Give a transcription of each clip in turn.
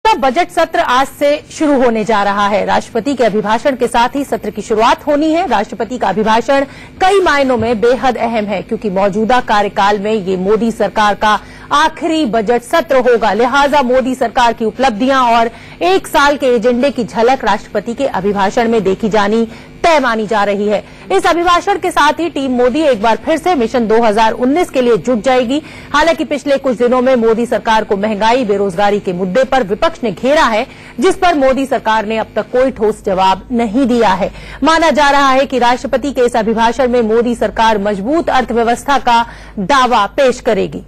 संसद का बजट सत्र आज से शुरू होने जा रहा है। राष्ट्रपति के अभिभाषण के साथ ही सत्र की शुरुआत होनी है। राष्ट्रपति का अभिभाषण कई मायनों में बेहद अहम है, क्योंकि मौजूदा कार्यकाल में ये मोदी सरकार का आखिरी बजट सत्र होगा। लिहाजा मोदी सरकार की उपलब्धियां और एक साल के एजेंडे की झलक राष्ट्रपति के अभिभाषण में देखी जानी तय मानी जा रही है। इस अभिभाषण के साथ ही टीम मोदी एक बार फिर से मिशन 2019 के लिए जुट जाएगी। हालांकि पिछले कुछ दिनों में मोदी सरकार को महंगाई, बेरोजगारी के मुद्दे पर विपक्ष ने घेरा है, जिस पर मोदी सरकार ने अब तक कोई ठोस जवाब नहीं दिया है। माना जा रहा है कि राष्ट्रपति के इस अभिभाषण में मोदी सरकार मजबूत अर्थव्यवस्था का दावा पेश करेगी।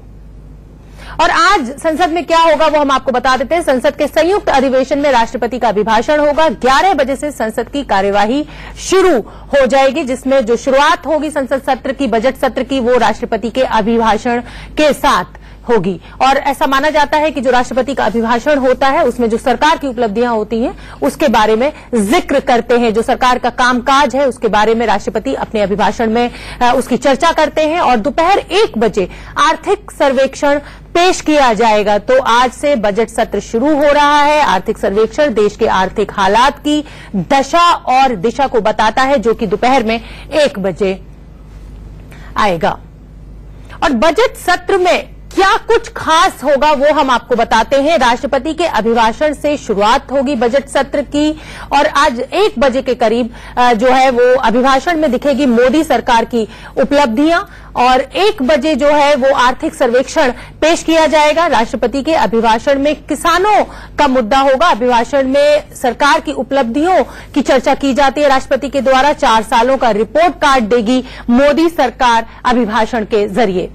और आज संसद में क्या होगा वो हम आपको बता देते हैं। संसद के संयुक्त अधिवेशन में राष्ट्रपति का अभिभाषण होगा। 11 बजे से संसद की कार्यवाही शुरू हो जाएगी, जिसमें जो शुरुआत होगी संसद सत्र की, बजट सत्र की, वो राष्ट्रपति के अभिभाषण के साथ होगी। और ऐसा माना जाता है कि जो राष्ट्रपति का अभिभाषण होता है उसमें जो सरकार की उपलब्धियां होती हैं उसके बारे में जिक्र करते हैं। जो सरकार का कामकाज है उसके बारे में राष्ट्रपति अपने अभिभाषण में उसकी चर्चा करते हैं। और दोपहर 1 बजे आर्थिक सर्वेक्षण पेश किया जाएगा। तो आज से बजट सत्र शुरू हो रहा है। आर्थिक सर्वेक्षण देश के आर्थिक हालात की दशा और दिशा को बताता है, जो कि दोपहर में 1 बजे आएगा। और बजट सत्र में क्या कुछ खास होगा वो हम आपको बताते हैं। राष्ट्रपति के अभिभाषण से शुरुआत होगी बजट सत्र की, और आज 1 बजे के करीब जो है वो अभिभाषण में दिखेगी मोदी सरकार की उपलब्धियां, और 1 बजे जो है वो आर्थिक सर्वेक्षण पेश किया जाएगा। राष्ट्रपति के अभिभाषण में किसानों का मुद्दा होगा। अभिभाषण में सरकार की उपलब्धियों की चर्चा की जाती है। राष्ट्रपति के द्वारा 4 सालों का रिपोर्ट कार्ड देगी मोदी सरकार अभिभाषण के जरिए।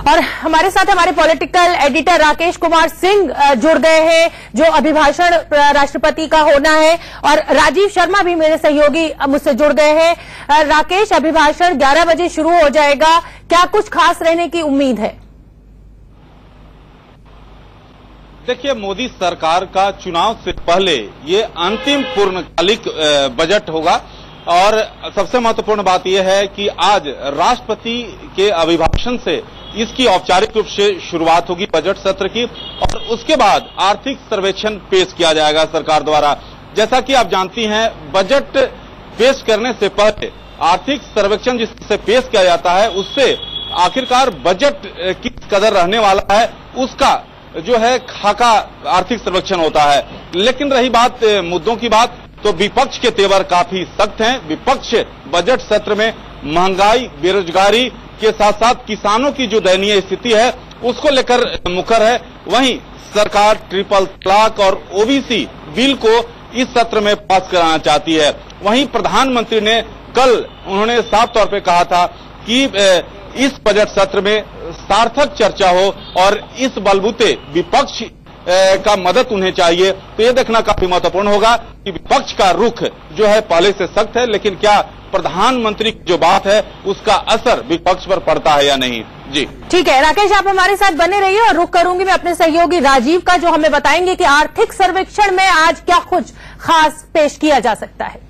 और हमारे साथ हमारे पॉलिटिकल एडिटर राकेश कुमार सिंह जुड़ गए हैं, जो अभिभाषण राष्ट्रपति का होना है, और राजीव शर्मा भी मेरे सहयोगी मुझसे जुड़ गए हैं। राकेश, अभिभाषण 11 बजे शुरू हो जाएगा, क्या कुछ खास रहने की उम्मीद है? देखिए, मोदी सरकार का चुनाव से पहले ये अंतिम पूर्णकालिक बजट होगा, और सबसे महत्वपूर्ण बात यह है कि आज राष्ट्रपति के अभिभाषण से इसकी औपचारिक रूप से शुरुआत होगी बजट सत्र की, और उसके बाद आर्थिक सर्वेक्षण पेश किया जाएगा सरकार द्वारा। जैसा कि आप जानती हैं, बजट पेश करने से पहले आर्थिक सर्वेक्षण जिससे पेश किया जाता है, उससे आखिरकार बजट किस कदर रहने वाला है उसका जो है खाका आर्थिक सर्वेक्षण होता है। लेकिन रही बात मुद्दों की बात, तो विपक्ष के तेवर काफी सख्त हैं। विपक्ष बजट सत्र में महंगाई, बेरोजगारी के साथ साथ किसानों की जो दयनीय स्थिति है उसको लेकर मुखर है। वहीं सरकार ट्रिपल तलाक और ओबीसी बिल को इस सत्र में पास कराना चाहती है। वहीं प्रधानमंत्री ने कल उन्होंने साफ तौर पे कहा था कि इस बजट सत्र में सार्थक चर्चा हो और इस बलबूते विपक्ष का मदद उन्हें चाहिए। तो ये देखना काफी महत्वपूर्ण होगा कि विपक्ष का रुख जो है पहले से सख्त है, लेकिन क्या प्रधानमंत्री की जो बात है उसका असर विपक्ष पर पड़ता है या नहीं। जी ठीक है राकेश, आप हमारे साथ बने रहिए, और रुख करूंगी मैं अपने सहयोगी राजीव का, जो हमें बताएंगे कि आर्थिक सर्वेक्षण में आज क्या कुछ खास पेश किया जा सकता है।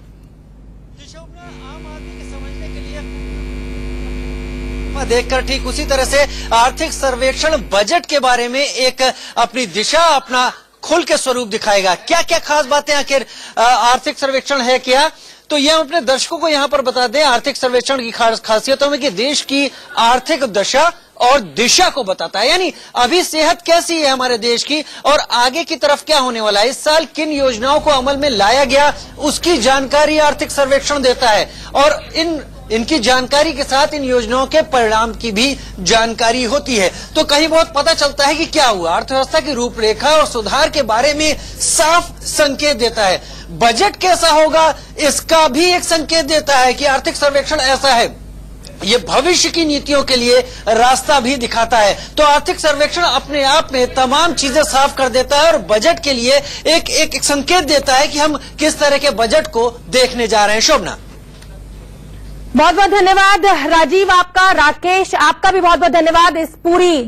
देखकर ठीक उसी तरह से आर्थिक सर्वेक्षण बजट के बारे में एक अपनी दिशा, अपना खुल के स्वरूप दिखाएगा। क्या क्या खास बातें आखिर आर्थिक सर्वेक्षण है क्या, तो ये हम अपने दर्शकों को यहाँ पर बता दें। आर्थिक सर्वेक्षण की खासियतों में कि देश की आर्थिक दशा और दिशा को बताता है, यानी अभी सेहत कैसी है हमारे देश की और आगे की तरफ क्या होने वाला है, इस साल किन योजनाओं को अमल में लाया गया उसकी जानकारी आर्थिक सर्वेक्षण देता है। और इनकी जानकारी के साथ इन योजनाओं के परिणाम की भी जानकारी होती है। तो कहीं बहुत पता चलता है कि क्या हुआ, अर्थव्यवस्था की रूपरेखा और सुधार के बारे में साफ संकेत देता है। बजट कैसा होगा इसका भी एक संकेत देता है कि आर्थिक सर्वेक्षण ऐसा है, ये भविष्य की नीतियों के लिए रास्ता भी दिखाता है। तो आर्थिक सर्वेक्षण अपने आप में तमाम चीजें साफ कर देता है और बजट के लिए एक संकेत देता है कि हम किस तरह के बजट को देखने जा रहे हैं। शोभना, बहुत बहुत धन्यवाद राजीव आपका। राकेश, आपका भी बहुत बहुत धन्यवाद इस पूरी